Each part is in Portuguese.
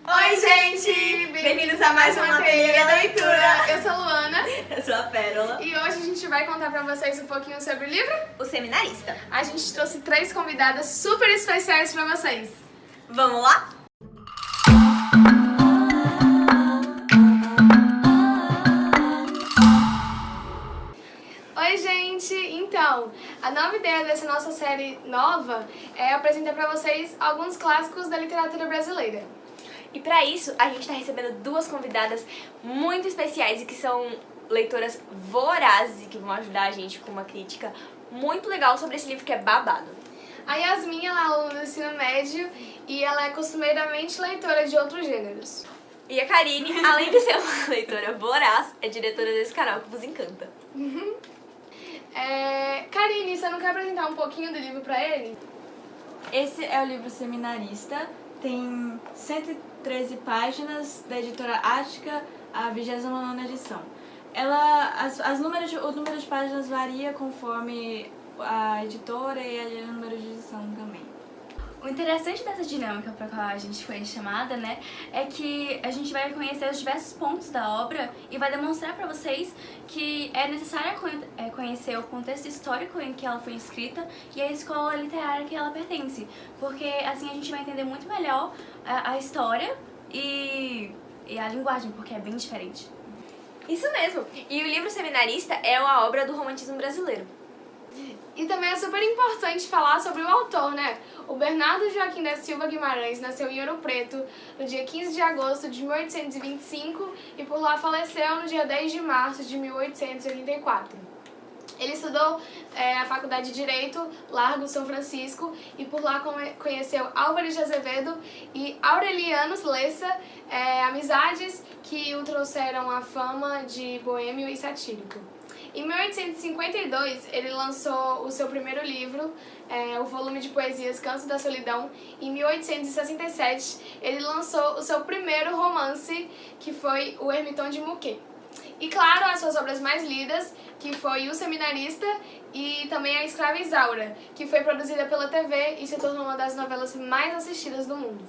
Oi, gente! Bem-vindos a mais uma trilha da leitura! Eu sou a Luana. Eu sou a Pérola. E hoje a gente vai contar pra vocês um pouquinho sobre o livro O Seminarista. A gente trouxe 3 convidadas super especiais pra vocês. Vamos lá? Oi, gente! Então, a nova ideia dessa nossa série nova é apresentar pra vocês alguns clássicos da literatura brasileira. E pra isso, a gente tá recebendo 2 convidadas muito especiais e que são leitoras vorazes e que vão ajudar a gente com uma crítica muito legal sobre esse livro que é babado. A Yasmin, ela é aluna do ensino médio e ela é costumeiramente leitora de outros gêneros. E a Karine, além de ser uma leitora voraz, é diretora desse canal que vos encanta. Karine, você não quer apresentar um pouquinho do livro pra ele? Esse é o livro Seminarista, tem 113 páginas, da editora Ática, a 29ª edição. O número de páginas varia conforme a editora e o número de edição também. O interessante dessa dinâmica para qual a gente foi chamada, né, é que a gente vai conhecer os diversos pontos da obra e vai demonstrar para vocês que é necessário conhecer o contexto histórico em que ela foi escrita e a escola literária que ela pertence, porque assim a gente vai entender muito melhor a história e a linguagem, porque é bem diferente. Isso mesmo! E o livro Seminarista é uma obra do romantismo brasileiro. E também é super importante falar sobre o autor, né? O Bernardo Joaquim da Silva Guimarães nasceu em Ouro Preto no dia 15 de agosto de 1825 e por lá faleceu no dia 10 de março de 1884. Ele estudou a Faculdade de Direito, Largo São Francisco, e por lá conheceu Álvares de Azevedo e Aureliano Lessa, amizades que o trouxeram à fama de boêmio e satírico. Em 1852, ele lançou o seu primeiro livro, o volume de poesias Canto da Solidão. Em 1867, ele lançou o seu primeiro romance, que foi O Ermitão de Muquet. E claro, as suas obras mais lidas, que foi O Seminarista e também A Escrava Isaura, que foi produzida pela TV e se tornou uma das novelas mais assistidas do mundo.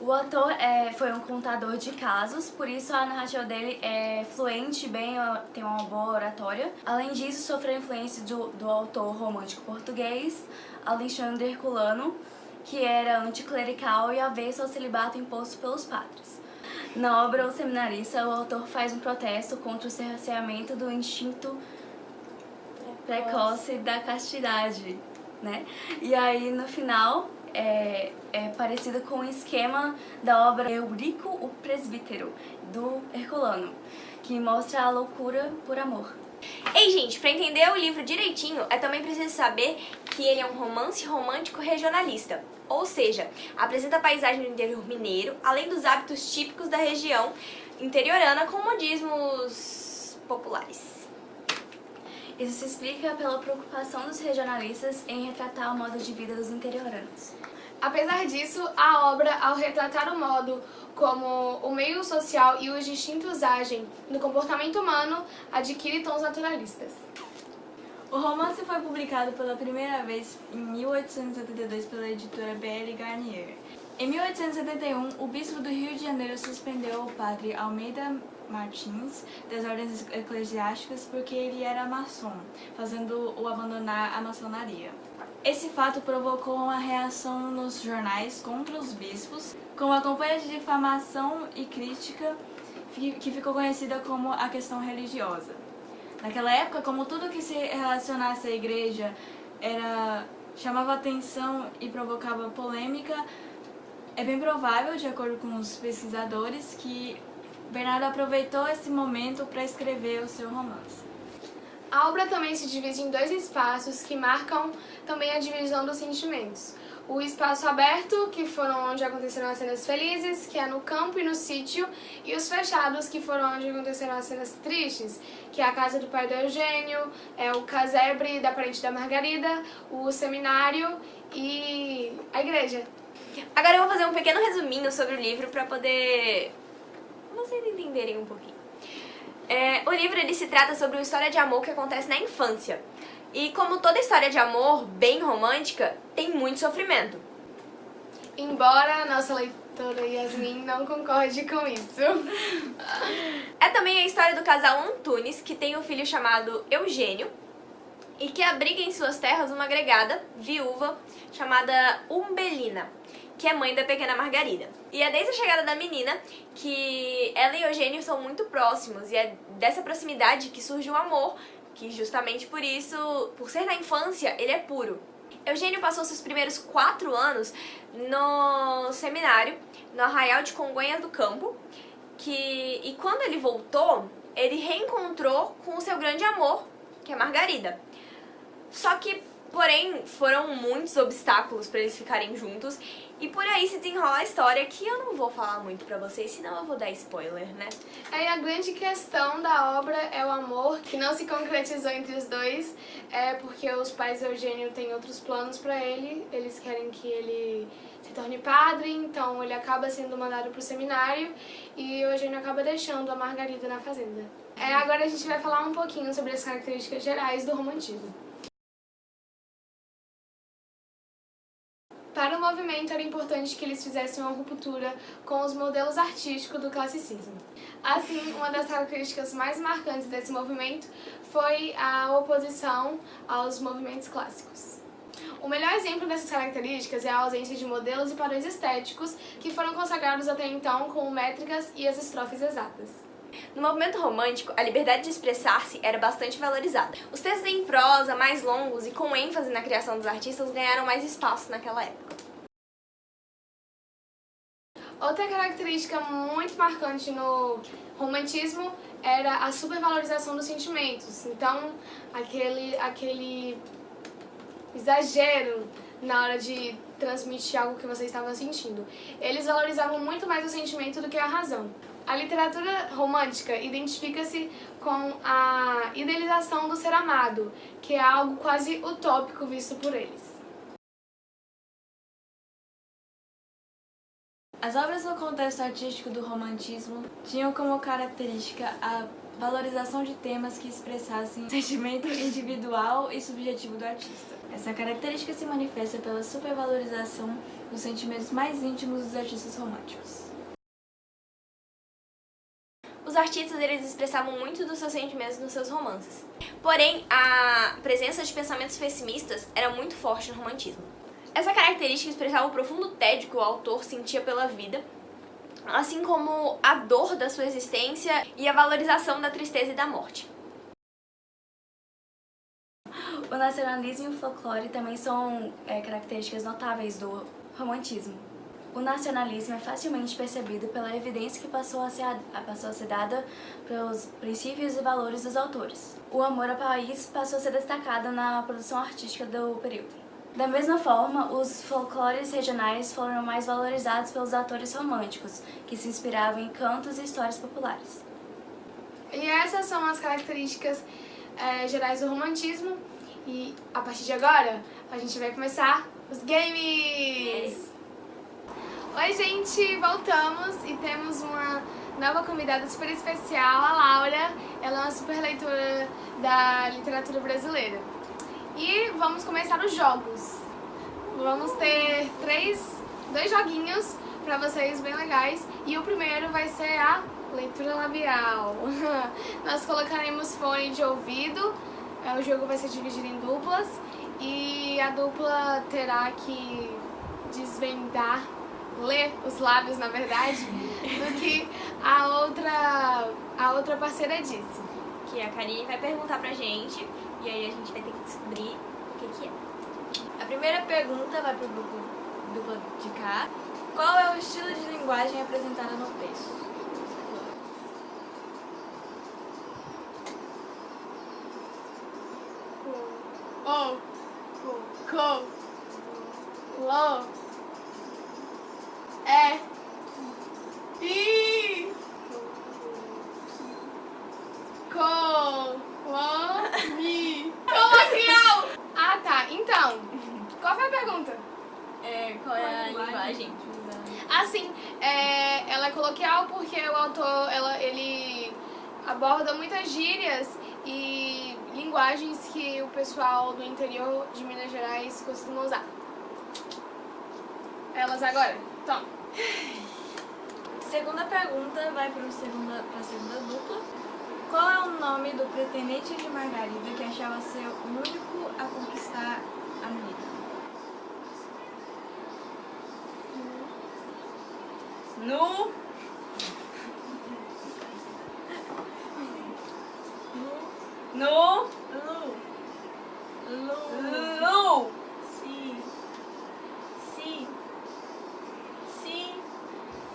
O autor foi um contador de casos, por isso a narrativa dele é fluente, tem uma boa oratória. Além disso, sofreu influência do autor romântico português, Alexandre Herculano, que era anticlerical e avesso ao celibato imposto pelos padres. Na obra O Seminarista, o autor faz um protesto contra o cerceamento do instinto precoce da castidade, né? E aí, no final, é parecido com o esquema da obra Eurico o Presbítero, do Herculano, que mostra a loucura por amor. Ei, gente, pra entender o livro direitinho, é também preciso saber que ele é um romance romântico regionalista. Ou seja, apresenta a paisagem do interior mineiro, além dos hábitos típicos da região interiorana com modismos populares. Isso se explica pela preocupação dos regionalistas em retratar o modo de vida dos interioranos. Apesar disso, a obra, ao retratar o modo como o meio social e os distintos agem no comportamento humano, adquire tons naturalistas. O romance foi publicado pela primeira vez em 1872 pela editora B.L. Garnier. Em 1871, o bispo do Rio de Janeiro suspendeu o padre Almeida Martins das ordens eclesiásticas porque ele era maçom, fazendo-o abandonar a maçonaria. Esse fato provocou uma reação nos jornais contra os bispos, com uma campanha de difamação e crítica que ficou conhecida como a questão religiosa. Naquela época, como tudo que se relacionasse à igreja chamava atenção e provocava polêmica, é bem provável, de acordo com os pesquisadores, que Bernardo aproveitou esse momento para escrever o seu romance. A obra também se divide em 2 espaços que marcam também a divisão dos sentimentos. O espaço aberto, que foram onde aconteceram as cenas felizes, que é no campo e no sítio, e os fechados, que foram onde aconteceram as cenas tristes, que é a casa do pai do Eugênio, o casebre da parente da Margarida, o seminário e a igreja. Agora eu vou fazer um pequeno resuminho sobre o livro para poder vocês entenderem um pouquinho. O livro ele se trata sobre uma história de amor que acontece na infância. E como toda história de amor bem romântica, tem muito sofrimento. Embora a nossa doutora Yasmin não concorde com isso. É também a história do casal Antunes, que tem um filho chamado Eugênio, e que abriga em suas terras uma agregada, viúva, chamada Umbelina, que é mãe da pequena Margarida. E é desde a chegada da menina que ela e Eugênio são muito próximos, e é dessa proximidade que surge o amor, que justamente por isso, por ser na infância, ele é puro. Eugênio passou seus primeiros 4 anos no seminário, no Arraial de Congonhas do Campo, e quando ele voltou, ele reencontrou com o seu grande amor, que é Margarida. Só que, porém, foram muitos obstáculos para eles ficarem juntos, e por aí se desenrola a história, que eu não vou falar muito pra vocês, senão eu vou dar spoiler, né? Aí a grande questão da obra é o amor, que não se concretizou entre os dois, porque os pais de Eugênio têm outros planos pra ele, eles querem que ele se torne padre, então ele acaba sendo mandado pro seminário e o Eugênio acaba deixando a Margarida na fazenda. Agora a gente vai falar um pouquinho sobre as características gerais do romantismo. Para o movimento era importante que eles fizessem uma ruptura com os modelos artísticos do classicismo. Assim, uma das características mais marcantes desse movimento foi a oposição aos movimentos clássicos. O melhor exemplo dessas características é a ausência de modelos e padrões estéticos que foram consagrados até então como métricas e as estrofes exatas. No movimento romântico, a liberdade de expressar-se era bastante valorizada. Os textos em prosa, mais longos e com ênfase na criação dos artistas, ganharam mais espaço naquela época. Outra característica muito marcante no romantismo era a supervalorização dos sentimentos. Então, aquele exagero na hora de transmitir algo que você estava sentindo. Eles valorizavam muito mais o sentimento do que a razão. A literatura romântica identifica-se com a idealização do ser amado, que é algo quase utópico visto por eles. As obras no contexto artístico do romantismo tinham como característica a valorização de temas que expressassem o sentimento individual e subjetivo do artista. Essa característica se manifesta pela supervalorização dos sentimentos mais íntimos dos artistas românticos. Os artistas eles expressavam muito dos seus sentimentos nos seus romances. Porém, a presença de pensamentos pessimistas era muito forte no romantismo. Essa característica expressava o profundo tédio que o autor sentia pela vida, assim como a dor da sua existência e a valorização da tristeza e da morte. O nacionalismo e o folclore também são características notáveis do romantismo. O nacionalismo é facilmente percebido pela evidência que passou a ser dada pelos princípios e valores dos autores. O amor ao país passou a ser destacado na produção artística do período. Da mesma forma, os folclores regionais foram mais valorizados pelos autores românticos, que se inspiravam em cantos e histórias populares. E essas são as características gerais do romantismo. E a partir de agora, a gente vai começar os games! Oi, gente! Voltamos e temos uma nova convidada super especial, a Laura. Ela é uma super leitora da literatura brasileira. E vamos começar os jogos. Vamos ter 2 joguinhos pra vocês bem legais. E o primeiro vai ser a leitura labial. Nós colocaremos fone de ouvido. O jogo vai ser dividido em duplas. E a dupla terá que desvendar, ler os lábios, na verdade, do que a outra parceira disse. Que a Karine vai perguntar pra gente, e aí a gente vai ter que descobrir o que é. A primeira pergunta vai para o dupla de cá. Qual é o estilo de linguagem apresentado no texto? Coloquial! Ah, tá. Então, qual foi a pergunta? Qual é a linguagem? Assim, ela é coloquial porque o autor, ele aborda muitas gírias e linguagens que o pessoal do interior de Minas Gerais costuma usar. Elas agora? Toma. Segunda pergunta vai para a segunda dupla. Qual é o nome do pretendente de Margarida que achava ser o único a conquistar a menina? No. No. Lu. Sim. Sim. Sim.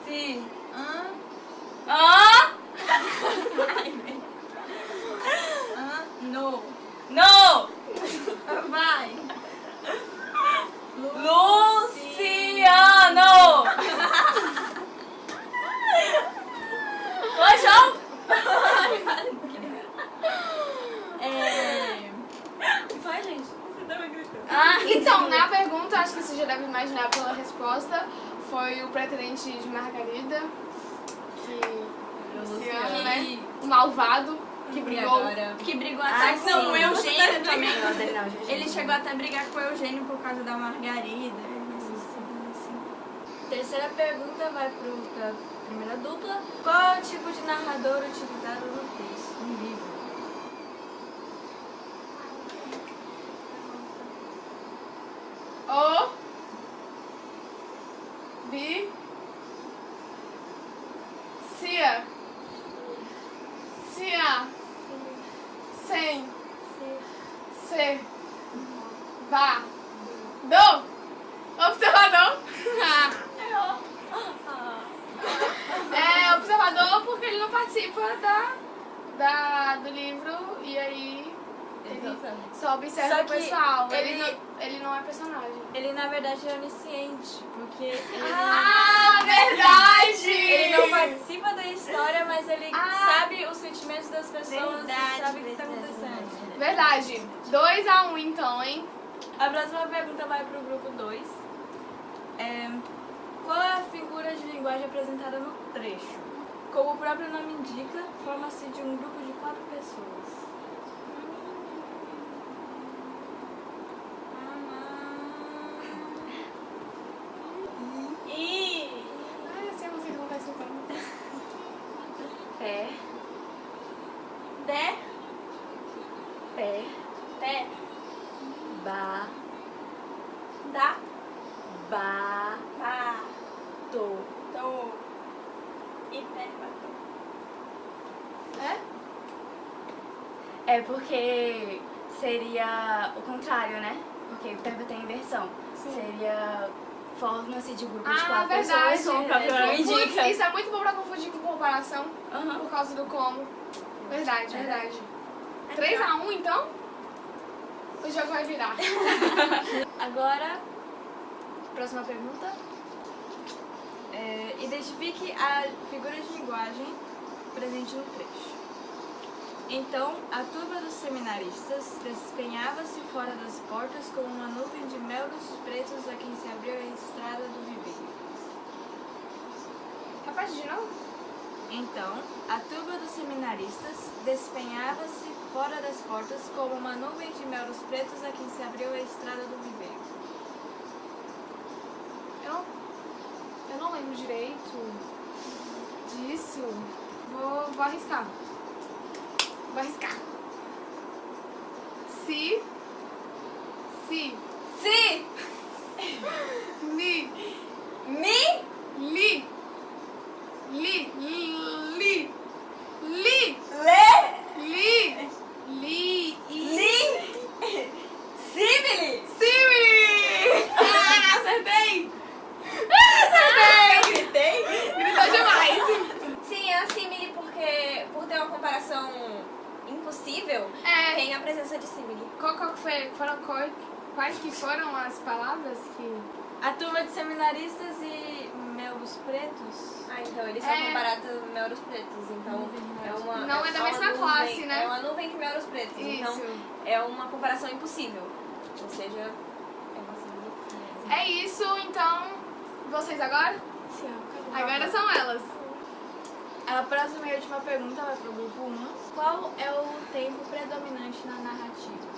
Si. Hã? No. No. Vai. Luciano. Oi, João. Vai, gente. Então, na pergunta, acho que você já deve imaginar pela resposta, foi o pretendente de Margarida, que Luciano, né? O malvado, que brigou. Que brigou até sim. com o Eugênio também. Não, Ele chegou até a brigar com o Eugênio por causa da Margarida. Terceira pergunta vai para a primeira dupla. Qual é o tipo de narrador utilizado no texto, no livro? O. Bi. Cia. Cia. Sem. Se. Vá. Do. Observador. É observador porque ele não participa do livro e aí ele só observa Só o que pessoal. ele- Ele não é personagem. Ele, na verdade, é onisciente, porque ele, Verdade! ele não participa da história, mas ele Ah. sabe os sentimentos das pessoas e sabe o que está acontecendo. Verdade. 2-1 então, hein? A próxima pergunta vai para o grupo 2. Qual é a figura de linguagem apresentada no trecho? Como o próprio nome indica, forma-se de um grupo de 4 pessoas. Ai, eu sei, não sei como tá escutando. Pé, Pé, pé, pé, ba, dá, ba, pá, to. tô, e pé, É porque seria o contrário, né? Porque o verbo tem inversão. Seria forma-se de grupo de 4 verdade. pessoas, como o próprio nome Putz, indica. isso é muito bom pra confundir com comparação, Aham. por causa do como. Verdade, verdade. 3-1 então? O jogo vai virar. Agora, próxima pergunta. Identifique a figura de linguagem presente no trecho. Então, a turba dos seminaristas despenhava-se fora das portas como uma nuvem de melros pretos a quem se abriu a estrada do viveiro. Repete de novo? Então, a turba dos seminaristas despenhava-se fora das portas como uma nuvem de melros pretos a quem se abriu a estrada do viveiro. Eu não lembro direito disso. Vou arriscar. Vou arriscar. Si. Si. Mi. Mi. Li. Li. Li. Li. Le. Li. Li. Li. Simile. Simile! Acertei! Gritei. Gritou demais. Sim, é a símile porque, por ter uma comparação impossível, É. tem a presença de símile. Qual que foi? Quais que foram as palavras que... A turma de seminaristas e melros pretos. Ah, então eles são É. comparados a melros pretos, então é uma... Não é da só mesma uma nuvem, classe, né? É uma nuvem de melros pretos, então Isso. é uma comparação impossível. Ou seja, é uma símile. É isso, então... Vocês agora? Agora são elas. A próxima e última pergunta vai para o grupo 1. Qual é o tempo predominante na narrativa?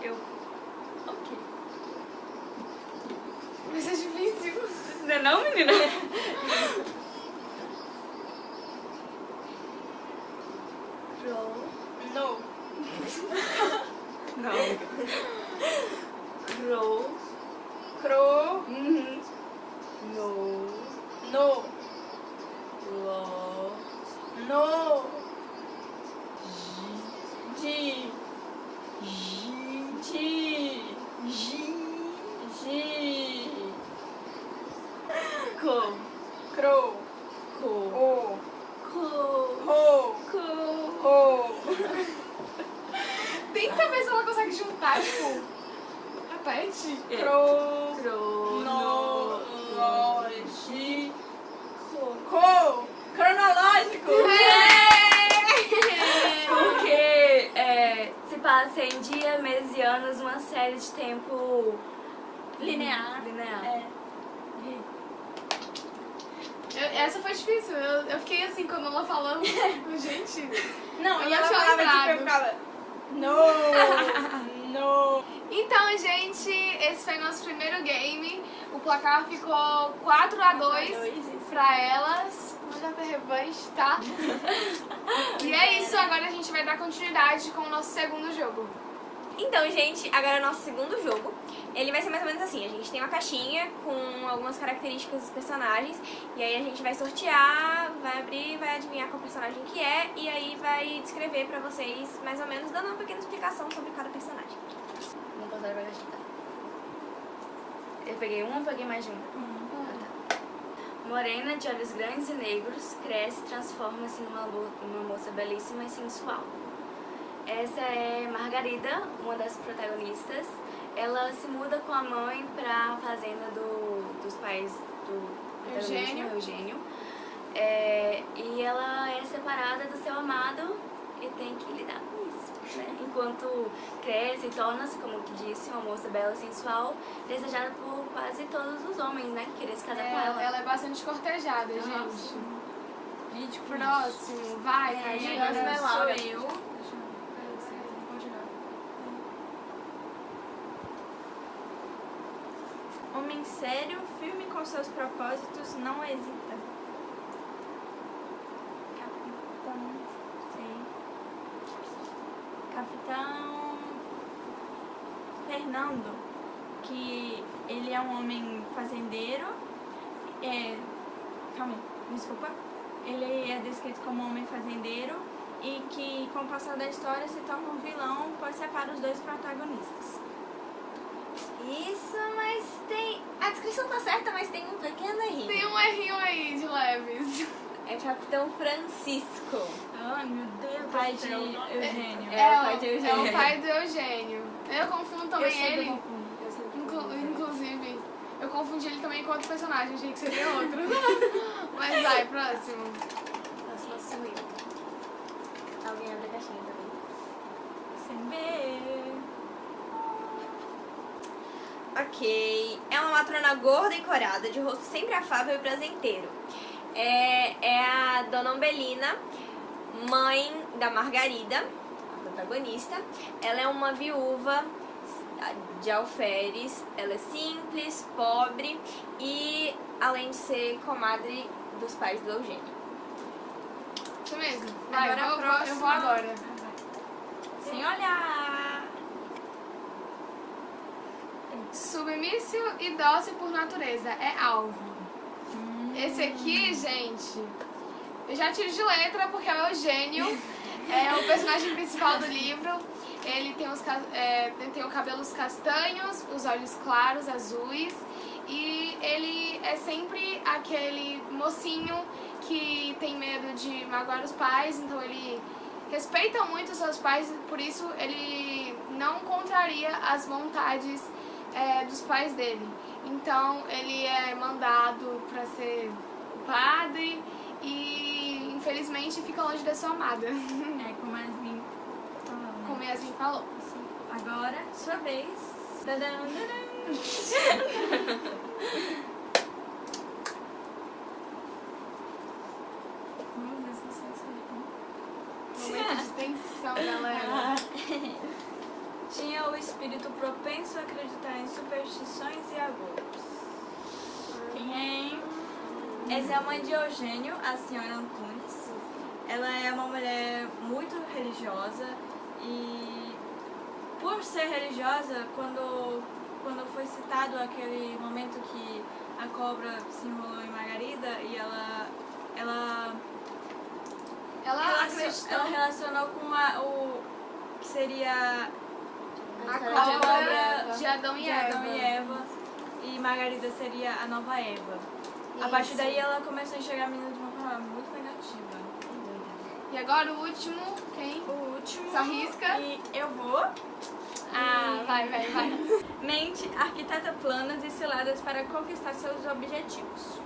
Eu. Ok. Vai ser difícil. Não é não, menina? Crow. No. Não. Crow. Cro. Uhum. No. No. Lo. No. G. G. G. Co. Cro. Co. O. Co. Ho. Co. O. Tenta ver se ela consegue juntar, tipo. Repete. Cro. Cro. No. Lo. G. Co. Cronológico. Porque se passa em dia, mês e anos, uma série de tempo Linear. linear. Essa foi difícil. Eu fiquei assim quando ela falou. Gente. Não, Eu e não ela tinha falava tipo, lembrado. eu ficava. No. No. Então, gente, esse foi nosso primeiro game. O placar ficou 4-2 pra elas. Não já tem revanche, tá? E é isso, agora a gente vai dar continuidade com o nosso segundo jogo. Então, gente, agora é o nosso segundo jogo. Ele vai ser mais ou menos assim. A gente tem uma caixinha com algumas características dos personagens. E aí a gente vai sortear, vai abrir, vai adivinhar qual personagem que é. E aí vai descrever pra vocês, mais ou menos, dando uma pequena explicação sobre cada personagem. Não posso levar a Eu peguei uma ou peguei mais de uma? Ah, tá. Morena, de olhos grandes e negros, cresce e transforma-se numa moça belíssima e sensual. Essa é Margarida, uma das protagonistas. Ela se muda com a mãe pra fazenda dos pais do protagonista, Eugênio. E ela é separada do seu amado e tem que lidar com isso, né? Enquanto cresce e torna-se, como que disse, uma moça bela e sensual, desejada por quase todos os homens, né? Que queriam se casar com ela. Ela é bastante cortejada, gente. Vídeo Próximo, vai, Tadinha. Agora sou eu. Homem sério, firme com seus propósitos, não hesita. Capitão Fernando, que ele é um homem fazendeiro. Calma aí, desculpa. Ele é descrito como um homem fazendeiro e que, com o passar da história, se torna um vilão, pois separa os dois protagonistas. Isso, mas tem... A descrição tá certa, mas tem um pequeno errinho. Tem um errinho aí de leves. É Capitão Francisco. Ai, meu Deus, pai de Eugênio. É o pai de Eugênio. É o pai do Eugênio. Eu confundo também ele. confundo. Inclusive, eu confundi ele também com outro personagem, achei que seria outro. Mas vai, próximo. Próxima sou eu. Alguém abre a caixinha também. Sem ver. Ok. É uma matrona gorda e corada, de rosto sempre afável e prazenteiro. É a Dona Umbelina, mãe da Margarida, a protagonista. Ela é uma viúva de alferes. Ela é simples, pobre e, além de ser comadre dos pais do Eugênio. Isso mesmo. Vai, Agora a eu próxima. vou agora. Sem olhar. Submisso e dócil por natureza. É alvo. Esse aqui, gente, eu já tiro de letra porque é o Eugênio. É o personagem principal do livro. Ele tem os cabelos castanhos, os olhos claros, azuis. E ele é sempre aquele mocinho que tem medo de magoar os pais. Então ele respeita muito os seus pais. Por isso ele não contraria as vontades dos pais dele. Então ele é mandado para ser o padre e infelizmente fica longe da sua amada. Como a Yasmin falou. Como Yasmin falou. Agora, sua vez. Tadam, tadam. Vamos ver se você acertou. Momento de tensão, galera. Tinha o espírito Essa é a mãe de Eugênio, a senhora Antunes. Ela é uma mulher muito religiosa e, por ser religiosa, quando foi citado aquele momento que a cobra se enrolou em Margarida e ela relacionou com o que seria A cobra cobra de Adão e Eva, e Margarida seria a nova Eva. A partir daí ela começou a enxergar a menina de uma forma muito negativa. E agora o último, quem? O último. Só risca. E eu vou. Ah, vai. Mente arquiteta planos e ciladas para conquistar seus objetivos.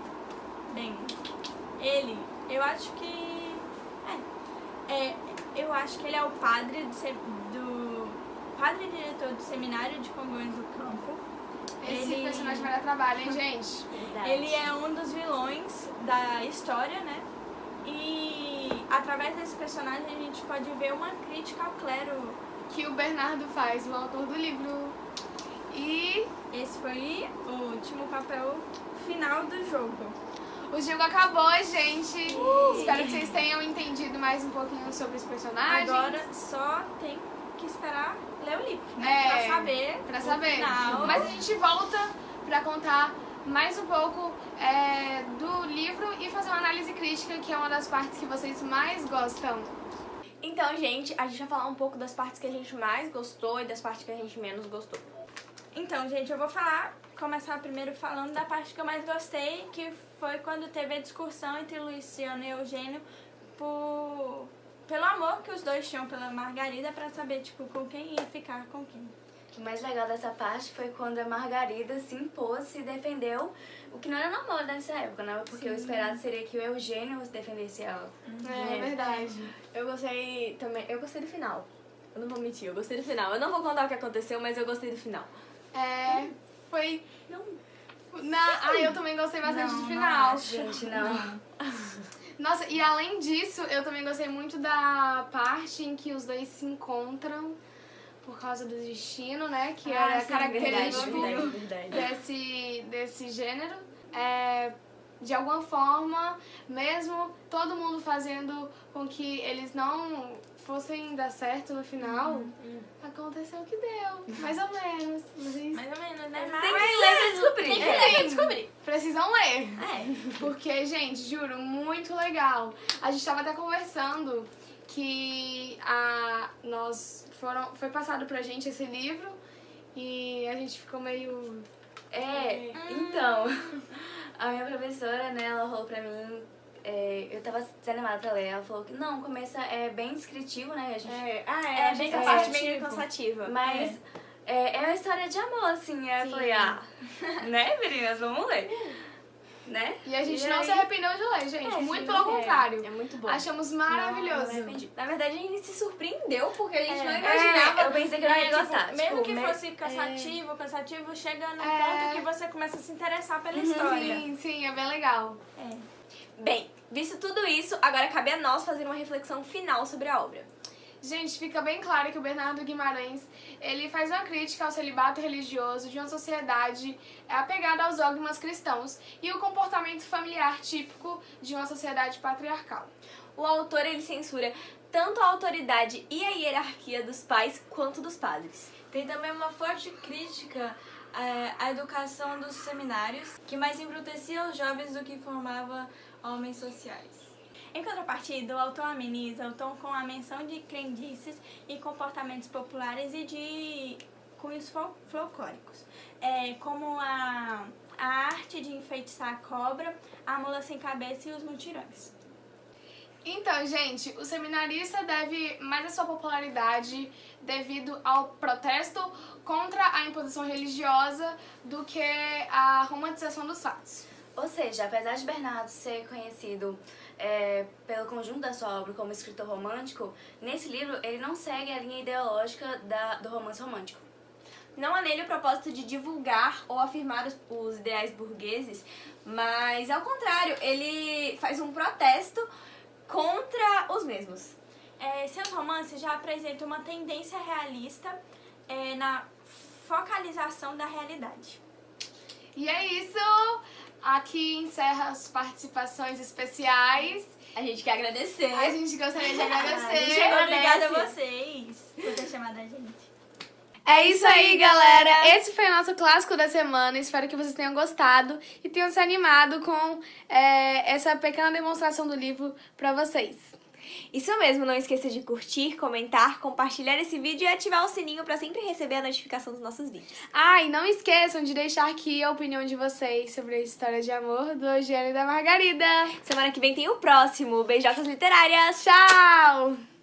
Bem, eu acho que ele é o padre padre e diretor do seminário de Congonhas do Campo. Esse personagem vai dar trabalho, hein, gente? Ele é um dos vilões da história, né? E através desse personagem a gente pode ver uma crítica ao clero. Que o Bernardo faz, o autor do livro. E Esse foi o último papel final do jogo. o jogo acabou, gente. Espero que vocês tenham entendido mais um pouquinho sobre os personagens. Agora só tem que esperar ler o livro, né? Pra saber. o final. Mas a gente volta pra contar mais um pouco do livro e fazer uma análise crítica, que é uma das partes que vocês mais gostam. Então, gente, a gente vai falar um pouco das partes que a gente mais gostou e das partes que a gente menos gostou. Então, gente, eu vou começar primeiro falando da parte que eu mais gostei, que foi quando teve a discussão entre Luciano e Eugênio pelo amor que os dois tinham pela Margarida, pra saber, tipo, com quem ia ficar com quem. O mais legal dessa parte foi quando a Margarida se impôs e defendeu o que não era normal nessa época, né? Porque o esperado seria que o Eugênio defendesse ela. É verdade. Eu gostei do final. Eu não vou mentir, eu gostei do final. Eu não vou contar o que aconteceu, mas eu gostei do final. Foi... Não. eu também gostei bastante do final. Gente, não. Nossa, e além disso, eu também gostei muito da parte em que os dois se encontram por causa do destino, né? Que era característico verdade. desse gênero. De alguma forma, mesmo todo mundo fazendo com que eles não fossem dar certo no final, aconteceu o que deu. Mais ou menos. Mais ou menos, né? Tem que ler pra descobrir. Tem que ler pra descobrir. Precisam ler. Porque, gente, juro, muito legal. A gente tava até conversando que foi passado pra gente esse livro e a gente ficou meio... Então, a minha professora, né, ela falou pra mim, eu tava desanimada pra ler, ela falou que não, começa bem descritivo, né, a gente... bem cansativo. parte meio cansativa. Mas é uma história de amor, assim, aí eu falei, né, meninas, vamos ler, né? E a gente não se arrependeu de ler, gente, muito pelo contrário. É muito bom. Achamos maravilhoso. Na verdade, a gente se surpreendeu, porque a gente não imaginava. Eu pensei que eu não ia gostar. Mesmo que fosse cansativo, chega num ponto que você começa a se interessar pela história. Sim, é bem legal. Bem, visto tudo isso, agora cabe a nós fazer uma reflexão final sobre a obra. Gente, fica bem claro que o Bernardo Guimarães, ele faz uma crítica ao celibato religioso de uma sociedade apegada aos dogmas cristãos e o comportamento familiar típico de uma sociedade patriarcal. O autor, ele censura tanto a autoridade e a hierarquia dos pais quanto dos padres. Tem também uma forte crítica à educação dos seminários, que mais embrutecia os jovens do que formava homens sociais. Em contrapartida, o autor ameniza o tom com a menção de crendices e comportamentos populares e de cunhos folclóricos, como a arte de enfeitiçar a cobra, a mula sem cabeça e os mutirões. Então, gente, o seminarista deve mais a sua popularidade devido ao protesto contra a imposição religiosa do que a romantização dos fatos. Ou seja, apesar de Bernardo ser conhecido pelo conjunto da sua obra como escritor romântico, nesse livro ele não segue a linha ideológica do romance romântico. Não há nele o propósito de divulgar ou afirmar os ideais burgueses, mas, ao contrário, ele faz um protesto contra os mesmos. Seus romances já apresentam uma tendência realista na focalização da realidade. E é isso! Aqui encerra as participações especiais. A gente quer agradecer. A gente gostaria de agradecer. Obrigada a vocês por ter chamado a gente. É isso aí, galera. Esse foi o nosso clássico da semana. Espero que vocês tenham gostado e tenham se animado com essa pequena demonstração do livro pra vocês. Isso mesmo, não esqueça de curtir, comentar, compartilhar esse vídeo e ativar o sininho pra sempre receber a notificação dos nossos vídeos. Ah, e não esqueçam de deixar aqui a opinião de vocês sobre a história de amor do Eugênio e da Margarida. Semana que vem tem o próximo. Beijocas literárias. Tchau!